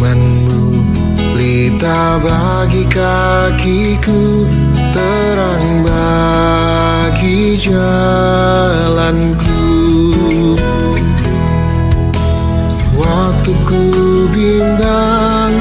firman-Mu, pelita bagi kakiku, terang bagi jalanku. Waktu ku bimbang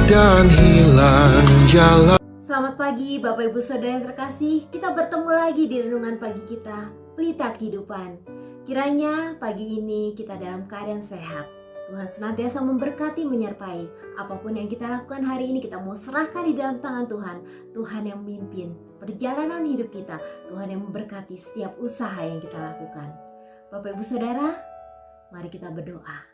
dan hilang jalan. Selamat pagi Bapak Ibu Saudara yang terkasih. Kita bertemu lagi di renungan pagi kita, Pelita Kehidupan. Kiranya pagi ini kita dalam keadaan sehat. Tuhan senantiasa memberkati, menyertai. Apapun yang kita lakukan hari ini, kita mau serahkan di dalam tangan Tuhan. Tuhan yang memimpin perjalanan hidup kita. Tuhan yang memberkati setiap usaha yang kita lakukan. Bapak Ibu Saudara, mari kita berdoa.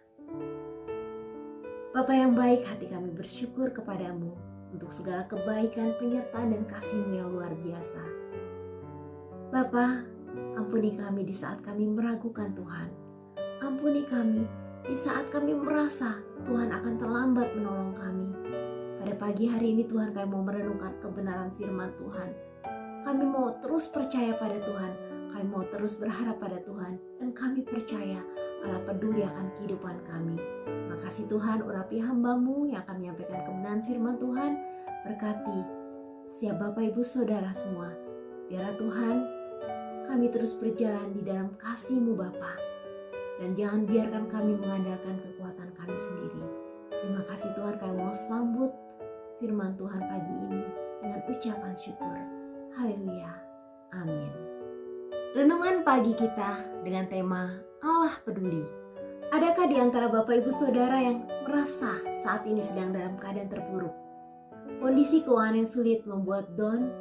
Bapa yang baik, hati kami bersyukur kepadamu untuk segala kebaikan, penyertaan, dan kasih-Mu yang luar biasa. Bapa, ampuni kami di saat kami meragukan Tuhan. Ampuni kami di saat kami merasa Tuhan akan terlambat menolong kami. Pada pagi hari ini Tuhan, kami mau merenungkan kebenaran firman Tuhan. Kami mau terus percaya pada Tuhan. Kami mau terus berharap pada Tuhan. Dan kami percaya Allah peduli akan kehidupan kami. Makasih Tuhan, urapi hamba-Mu yang akan menyampaikan kebenaran firman Tuhan. Berkati siap Bapak Ibu Saudara semua. Biarlah Tuhan, kami terus berjalan di dalam kasih-Mu Bapa. Dan jangan biarkan kami mengandalkan kekuatan kami sendiri. Terima kasih Tuhan, kami mau sambut firman Tuhan pagi ini dengan ucapan syukur. Haleluya. Amin. Renungan pagi kita dengan tema Allah peduli. Adakah di antara Bapak Ibu Saudara yang merasa saat ini sedang dalam keadaan terpuruk? Kondisi keuangan yang sulit membuat down,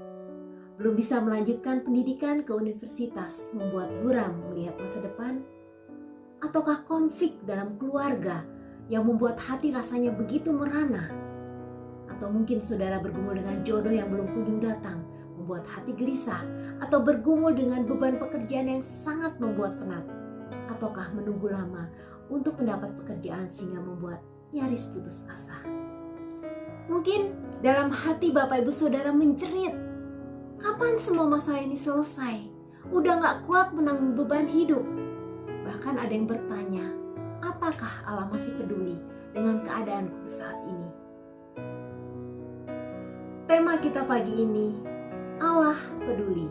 belum bisa melanjutkan pendidikan ke universitas, membuat buram melihat masa depan? Ataukah konflik dalam keluarga yang membuat hati rasanya begitu merana? Atau mungkin saudara bergumul dengan jodoh yang belum kunjung datang, membuat hati gelisah? Atau bergumul dengan beban pekerjaan yang sangat membuat penat? Ataukah menunggu lama untuk mendapat pekerjaan sehingga membuat nyaris putus asa? Mungkin dalam hati Bapak Ibu Saudara menjerit, kapan semua masalah ini selesai? Udah gak kuat menanggung beban hidup. Bahkan ada yang bertanya, apakah Allah masih peduli dengan keadaanku saat ini? Tema kita pagi ini, Allah peduli.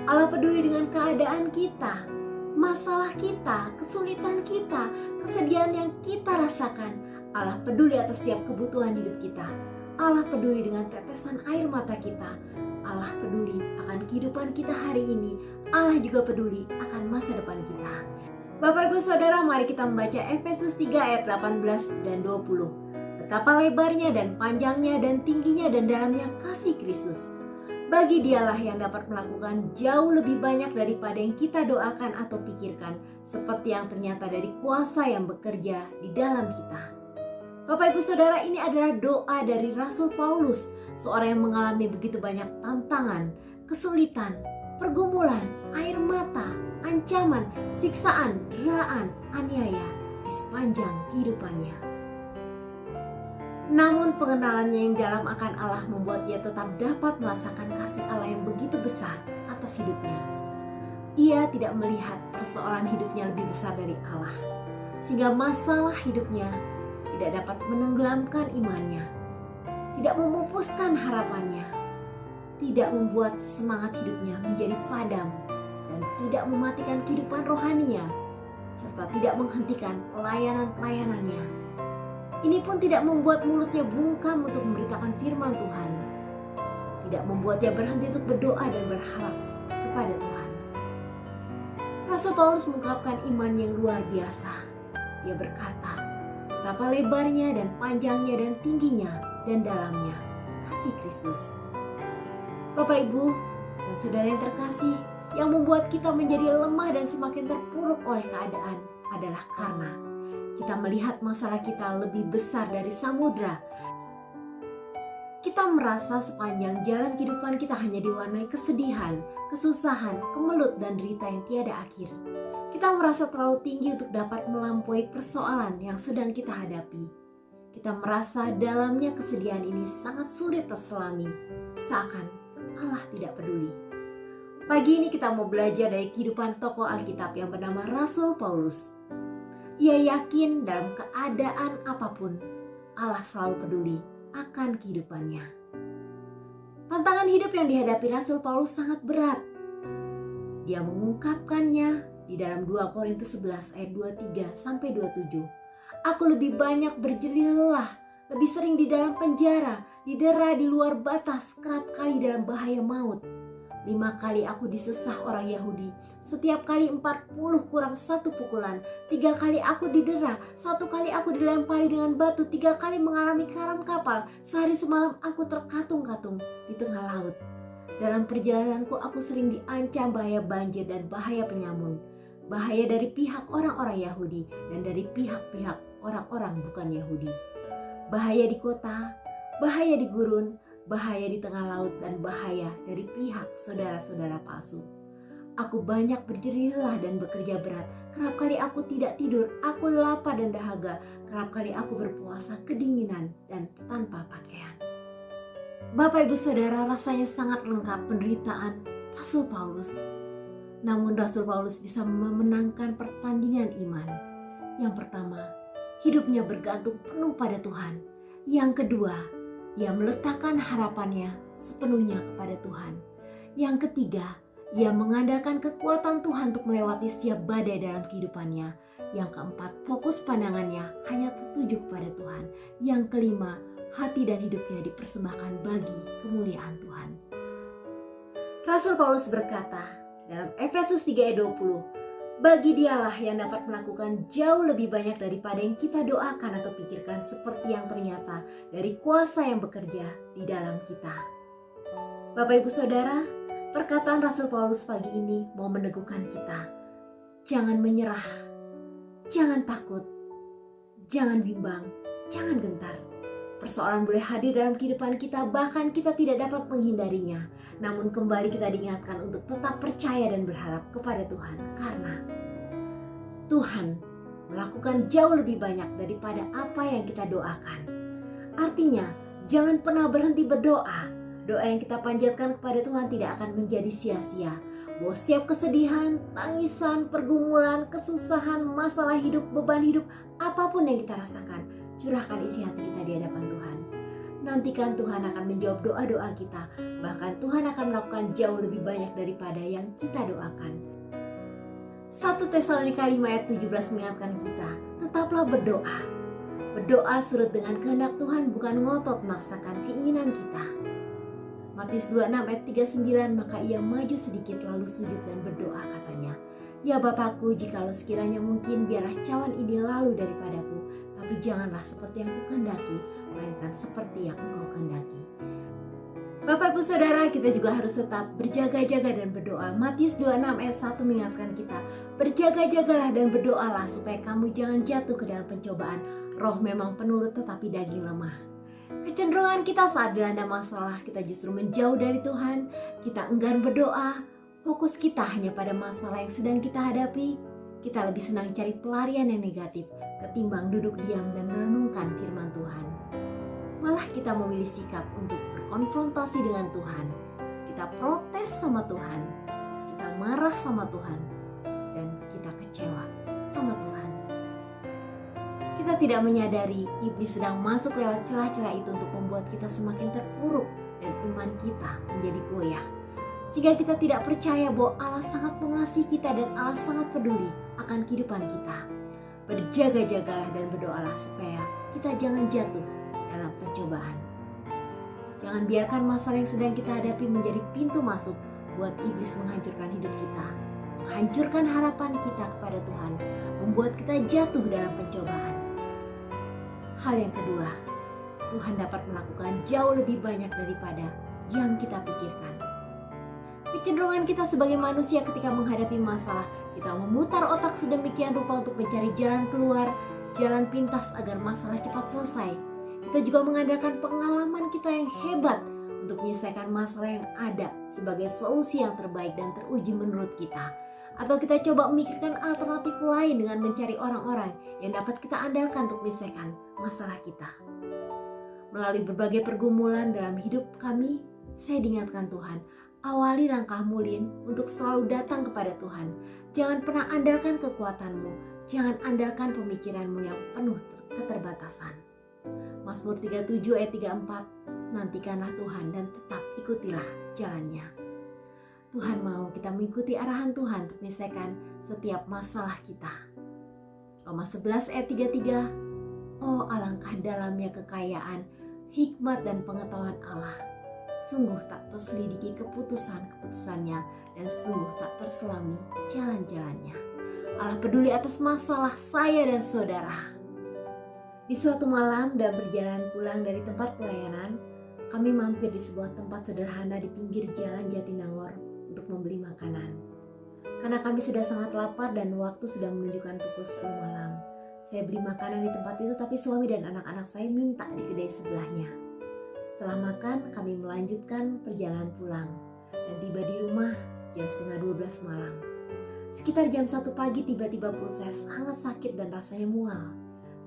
Allah peduli dengan keadaan kita, masalah kita, kesulitan kita, kesedihan yang kita rasakan. Allah peduli atas setiap kebutuhan hidup kita. Allah peduli dengan tetesan air mata kita. Allah peduli akan kehidupan kita hari ini. Allah juga peduli akan masa depan kita. Bapak Ibu Saudara, mari kita membaca Efesus 3 ayat 18 dan 20. Betapa lebarnya dan panjangnya dan tingginya dan dalamnya kasih Kristus. Bagi Dialah yang dapat melakukan jauh lebih banyak daripada yang kita doakan atau pikirkan, seperti yang ternyata dari kuasa yang bekerja di dalam kita. Bapak Ibu Saudara, ini adalah doa dari Rasul Paulus, seorang yang mengalami begitu banyak tantangan, kesulitan, pergumulan, air mata, ancaman, siksaan, deraan, aniaya di sepanjang kehidupannya. Namun pengenalannya yang dalam akan Allah membuat ia tetap dapat merasakan kasih Allah yang begitu besar atas hidupnya. Ia tidak melihat persoalan hidupnya lebih besar dari Allah, sehingga masalah hidupnya tidak dapat menenggelamkan imannya, tidak memupuskan harapannya, tidak membuat semangat hidupnya menjadi padam, dan tidak mematikan kehidupan rohaninya, serta tidak menghentikan pelayanan-pelayanannya. Ini pun tidak membuat mulutnya bungkam untuk memberitakan firman Tuhan, tidak membuatnya berhenti untuk berdoa dan berharap kepada Tuhan. Rasul Paulus mengungkapkan iman yang luar biasa. Dia berkata, betapa lebarnya dan panjangnya dan tingginya dan dalamnya kasih Kristus. Bapak Ibu dan Saudara yang terkasih, yang membuat kita menjadi lemah dan semakin terpuruk oleh keadaan adalah karena kita melihat masalah kita lebih besar dari samudra. Kita merasa sepanjang jalan kehidupan kita hanya diwarnai kesedihan, kesusahan, kemelut, dan derita yang tiada akhir. Kita merasa terlalu tinggi untuk dapat melampaui persoalan yang sedang kita hadapi. Kita merasa dalamnya kesedihan ini sangat sulit terselami, seakan Allah tidak peduli. Pagi ini kita mau belajar dari kehidupan tokoh Alkitab yang bernama Rasul Paulus. Ia yakin dalam keadaan apapun, Allah selalu peduli akan kehidupannya. Tantangan hidup yang dihadapi Rasul Paulus sangat berat. Dia mengungkapkannya di dalam 2 Korintus 11 ayat 23 sampai 27. Aku lebih banyak berjerih lelah, lebih sering di dalam penjara, didera di luar batas, kerap kali dalam bahaya maut. 5 kali aku disesah orang Yahudi, setiap kali 40 kurang 1 pukulan. 3 kali aku didera, 1 kali aku dilempari dengan batu, 3 kali mengalami karam kapal, sehari semalam aku terkatung-katung di tengah laut. Dalam perjalananku aku sering diancam bahaya banjir dan bahaya penyamun. Bahaya dari pihak orang-orang Yahudi dan dari pihak-pihak orang-orang bukan Yahudi. Bahaya di kota, bahaya di gurun, bahaya di tengah laut, dan bahaya dari pihak saudara-saudara palsu. Aku banyak berjerih lelah dan bekerja berat. Kerap kali aku tidak tidur, aku lapar dan dahaga. Kerap kali aku berpuasa kedinginan dan tanpa pakaian. Bapak Ibu Saudara, rasanya sangat lengkap penderitaan Rasul Paulus. Namun Rasul Paulus bisa memenangkan pertandingan iman. Yang pertama, hidupnya bergantung penuh pada Tuhan. Yang kedua, ia meletakkan harapannya sepenuhnya kepada Tuhan. Yang ketiga, ia mengandalkan kekuatan Tuhan untuk melewati setiap badai dalam kehidupannya. Yang keempat, fokus pandangannya hanya tertuju kepada Tuhan. Yang kelima, hati dan hidupnya dipersembahkan bagi kemuliaan Tuhan. Rasul Paulus berkata dalam Efesus 3 ayat 20, bagi dialah yang dapat melakukan jauh lebih banyak daripada yang kita doakan atau pikirkan, seperti yang ternyata dari kuasa yang bekerja di dalam kita. Bapak Ibu Saudara, perkataan Rasul Paulus pagi ini mau meneguhkan kita. Jangan menyerah, jangan takut, jangan bimbang, jangan gentar. Persoalan boleh hadir dalam kehidupan kita, bahkan kita tidak dapat menghindarinya. Namun kembali kita diingatkan untuk tetap percaya dan berharap kepada Tuhan. Karena Tuhan melakukan jauh lebih banyak daripada apa yang kita doakan. Artinya, jangan pernah berhenti berdoa. Doa yang kita panjatkan kepada Tuhan tidak akan menjadi sia-sia. Bahwa setiap kesedihan, tangisan, pergumulan, kesusahan, masalah hidup, beban hidup, apapun yang kita rasakan, curahkan isi hati kita di hadapan Tuhan. Nantikan Tuhan akan menjawab doa-doa kita. Bahkan Tuhan akan melakukan jauh lebih banyak daripada yang kita doakan. 1 Tesalonika 5 ayat 17 mengingatkan kita, tetaplah berdoa. Berdoa surut dengan kehendak Tuhan, bukan ngotot memaksakan keinginan kita. Matius 26 ayat 39, maka ia maju sedikit lalu sujud dan berdoa katanya, ya Bapakku, jikalau sekiranya mungkin biarlah cawan ini lalu daripadaku, tapi janganlah seperti yang kukehendaki, melainkan seperti yang Engkau kehendaki. Bapak Ibu Saudara, kita juga harus tetap berjaga-jaga dan berdoa. Matius 26 ayat 1 mengingatkan kita, berjaga-jagalah dan berdoalah supaya kamu jangan jatuh ke dalam pencobaan. Roh memang penurut tetapi daging lemah. Kecenderungan kita saat dilanda masalah, kita justru menjauh dari Tuhan, kita enggan berdoa, fokus kita hanya pada masalah yang sedang kita hadapi. Kita lebih senang cari pelarian yang negatif ketimbang duduk diam dan merenungkan firman Tuhan. Malah kita memilih sikap untuk berkonfrontasi dengan Tuhan. Kita protes sama Tuhan, kita marah sama Tuhan, dan kita kecewa sama Tuhan. Kita tidak menyadari iblis sedang masuk lewat celah-celah itu untuk membuat kita semakin terpuruk dan iman kita menjadi goyah. Sehingga kita tidak percaya bahwa Allah sangat mengasihi kita dan Allah sangat peduli akan kehidupan kita. Berjaga-jagalah dan berdoalah supaya kita jangan jatuh dalam pencobaan. Jangan biarkan masalah yang sedang kita hadapi menjadi pintu masuk buat iblis menghancurkan hidup kita, menghancurkan harapan kita kepada Tuhan, membuat kita jatuh dalam pencobaan. Hal yang kedua, Tuhan dapat melakukan jauh lebih banyak daripada yang kita pikirkan. Kecenderungan kita sebagai manusia ketika menghadapi masalah, kita memutar otak sedemikian rupa untuk mencari jalan keluar, jalan pintas agar masalah cepat selesai. Kita juga mengandalkan pengalaman kita yang hebat untuk menyelesaikan masalah yang ada sebagai solusi yang terbaik dan teruji menurut kita. Atau kita coba memikirkan alternatif lain dengan mencari orang-orang yang dapat kita andalkan untuk menyelesaikan masalah kita. Melalui berbagai pergumulan dalam hidup kami, saya diingatkan Tuhan, awali langkahmu Lin untuk selalu datang kepada Tuhan. Jangan pernah andalkan kekuatanmu, jangan andalkan pemikiranmu yang penuh keterbatasan. Mazmur 37 ayat 34, nantikanlah Tuhan dan tetap ikutilah jalannya. Tuhan mau kita mengikuti arahan Tuhan untuk menyelesaikan setiap masalah kita. Roma 11 ayat 33, oh alangkah dalamnya kekayaan, hikmat dan pengetahuan Allah. Sungguh tak terselidiki keputusan-keputusannya dan sungguh tak terselami jalan-jalannya. Allah peduli atas masalah saya dan saudara. Di suatu malam dan berjalan pulang dari tempat pelayanan, kami mampir di sebuah tempat sederhana di pinggir jalan Jatinangor untuk membeli makanan. Karena kami sudah sangat lapar dan waktu sudah menunjukkan pukul 10 malam. Saya beli makanan di tempat itu, tapi suami dan anak-anak saya minta di kedai sebelahnya. Setelah makan, kami melanjutkan perjalanan pulang dan tiba di rumah jam setengah 12 malam. Sekitar jam 1 pagi tiba-tiba perut saya sangat sakit dan rasanya mual.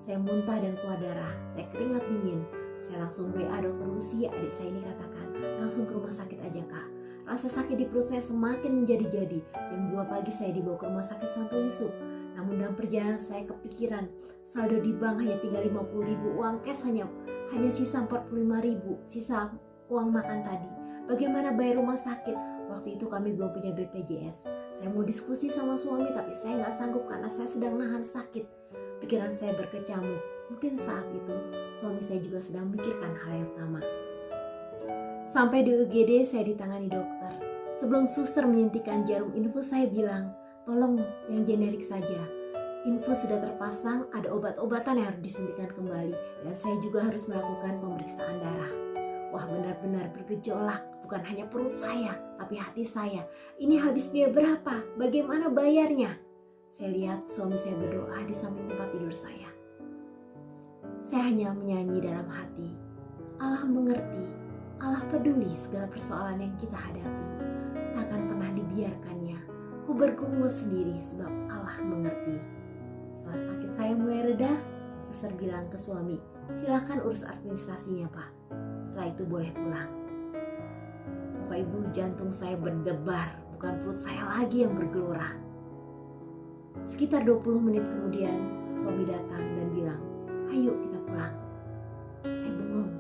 Saya muntah dan keluar darah, saya keringat dingin. Saya langsung WA dokter Lucy, adik saya ini katakan, langsung ke rumah sakit aja kak. Rasa sakit di perut saya semakin menjadi-jadi. Jam 2 pagi saya dibawa ke rumah sakit Santo Yusuf. Namun dalam perjalanan saya kepikiran, saldo di bank hanya tinggal 50.000, uang cash hanya sisa 45.000, sisa uang makan tadi. Bagaimana bayar rumah sakit? Waktu itu kami belum punya BPJS. Saya mau diskusi sama suami tapi saya nggak sanggup karena saya sedang nahan sakit. Pikiran saya berkecamuk. Mungkin saat itu suami saya juga sedang memikirkan hal yang sama. Sampai di UGD saya ditangani dokter. Sebelum suster menyuntikkan jarum infus, saya bilang, tolong yang generik saja. Infus sudah terpasang, ada obat-obatan yang harus disuntikan kembali, dan saya juga harus melakukan pemeriksaan darah. Wah, benar-benar bergejolak, bukan hanya perut saya, tapi hati saya. Ini habis biaya berapa? Bagaimana bayarnya? Saya lihat suami saya berdoa di samping tempat tidur saya. Saya hanya menyanyi dalam hati. Allah mengerti, Allah peduli segala persoalan yang kita hadapi. Takkan pernah dibiarkannya. Ku bergumul sendiri sebab Allah mengerti. Setelah sakit saya mulai reda, suster bilang ke suami, silakan urus administrasinya pak. Setelah itu boleh pulang. Bapak ibu, jantung saya berdebar, bukan perut saya lagi yang bergelora. Sekitar 20 menit kemudian, suami datang dan bilang, ayo kita pulang. Saya bengong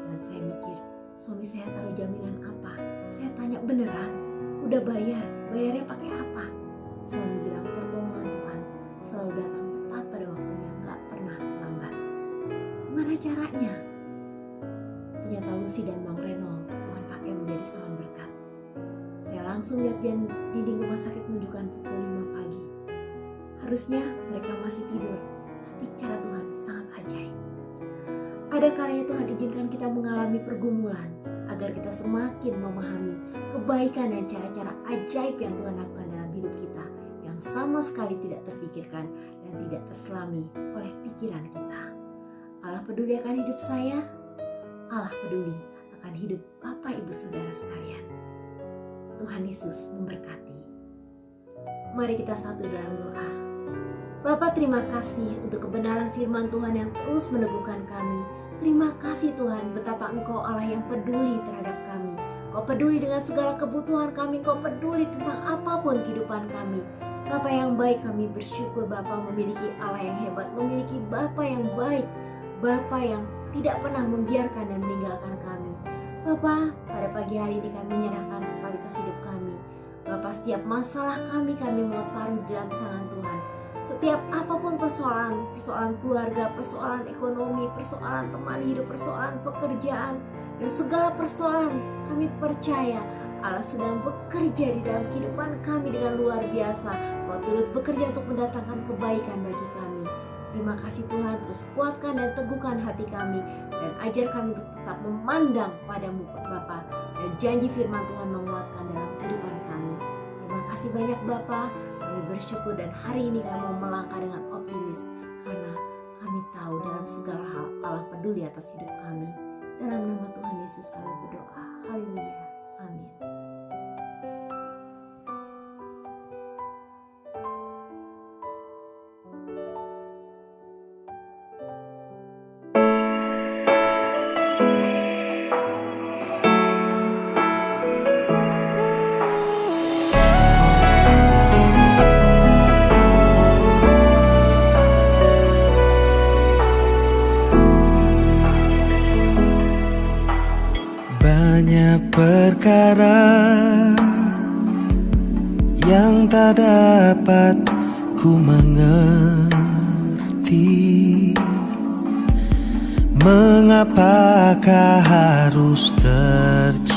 dan saya mikir, suami saya taruh jaminan apa? Saya tanya, beneran? Udah bayar? Bayarnya pakai apa? Suami bilang, pertolongan Tuhan selalu datang tepat pada waktunya, gak pernah terlambat. Gimana caranya? Ternyata Lucy dan Bang Renol Tuhan pakai menjadi sawan berkat. Saya langsung lihat dinding rumah sakit menunjukkan pukul 5 pagi. Harusnya mereka masih tidur, tapi cara Tuhan sangat ajaib. Ada kalanya Tuhan izinkan kita mengalami pergumulan agar kita semakin memahami kebaikan dan cara-cara ajaib yang Tuhan lakukan dalam hidup kita yang sama sekali tidak terfikirkan dan tidak terselami oleh pikiran kita. Allah peduli akan hidup saya, Allah peduli akan hidup Bapak Ibu Saudara sekalian. Tuhan Yesus memberkati. Mari kita satu dalam doa. Bapa, terima kasih untuk kebenaran firman Tuhan yang terus meneguhkan kami. Terima kasih Tuhan, betapa Engkau Allah yang peduli terhadap kami. Kau peduli dengan segala kebutuhan kami, Kau peduli tentang apapun kehidupan kami. Bapa yang baik, kami bersyukur Bapa memiliki Allah yang hebat, memiliki Bapa yang baik, Bapa yang tidak pernah membiarkan dan meninggalkan kami. Bapa, pada pagi hari ini kami menyerahkan kualitas hidup kami. Bapa, setiap masalah kami mau taruh di dalam tangan Tuhan. Setiap apapun persoalan keluarga, persoalan ekonomi, persoalan teman hidup, persoalan pekerjaan, dan segala persoalan, kami percaya Allah sedang bekerja di dalam kehidupan kami dengan luar biasa. Kau turut bekerja untuk mendatangkan kebaikan bagi kami. Terima kasih Tuhan, terus kuatkan dan teguhkan hati kami, dan ajar kami untuk tetap memandang padamu Bapa, dan janji firman Tuhan menguatkan dalam kehidupan kami. Terima kasih banyak Bapa. Kami bersyukur dan hari ini kami mau melangkah dengan optimis karena kami tahu dalam segala hal Allah peduli atas hidup kami. Dalam nama Tuhan Yesus kami berdoa. Haleluya. Amin. perkara yang tak dapat ku mengerti. Mengapakah harus terjadi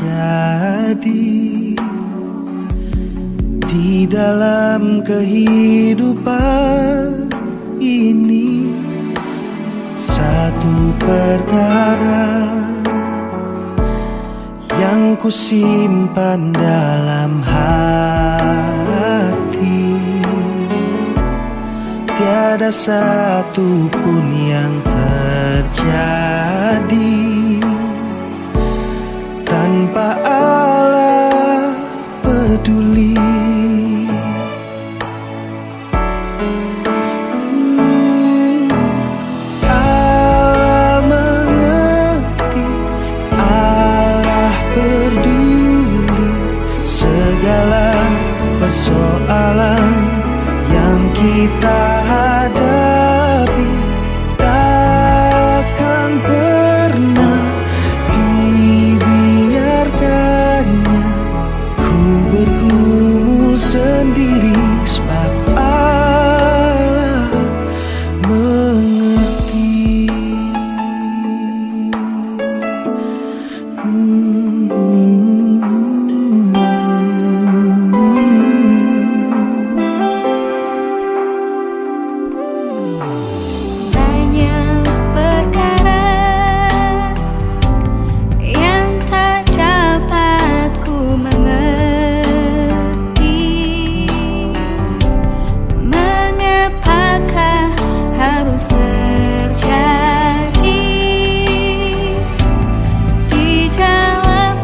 di dalam kehidupan ini? Satu perkara yang ku simpan dalam hati, tiada satu pun yang terjadi tanpa Allah peduli. Allah mengerti, Allah peduli segala persoalan yang kita hadapi. Takkan pernah dibiarkannya ku bergumul sendiri, sebab Allah mengerti. Banyak perkara yang tak dapat ku mengerti. Mengapakah harus terjadi di dalam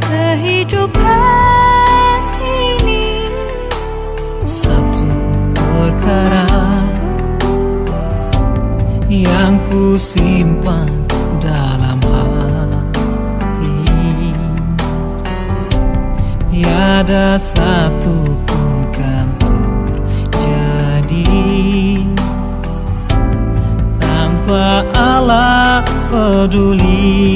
kehidupan ini? Satu perkara yang ku simpan dalam hati, tiada satu pun kan terjadi tanpa Allah peduli.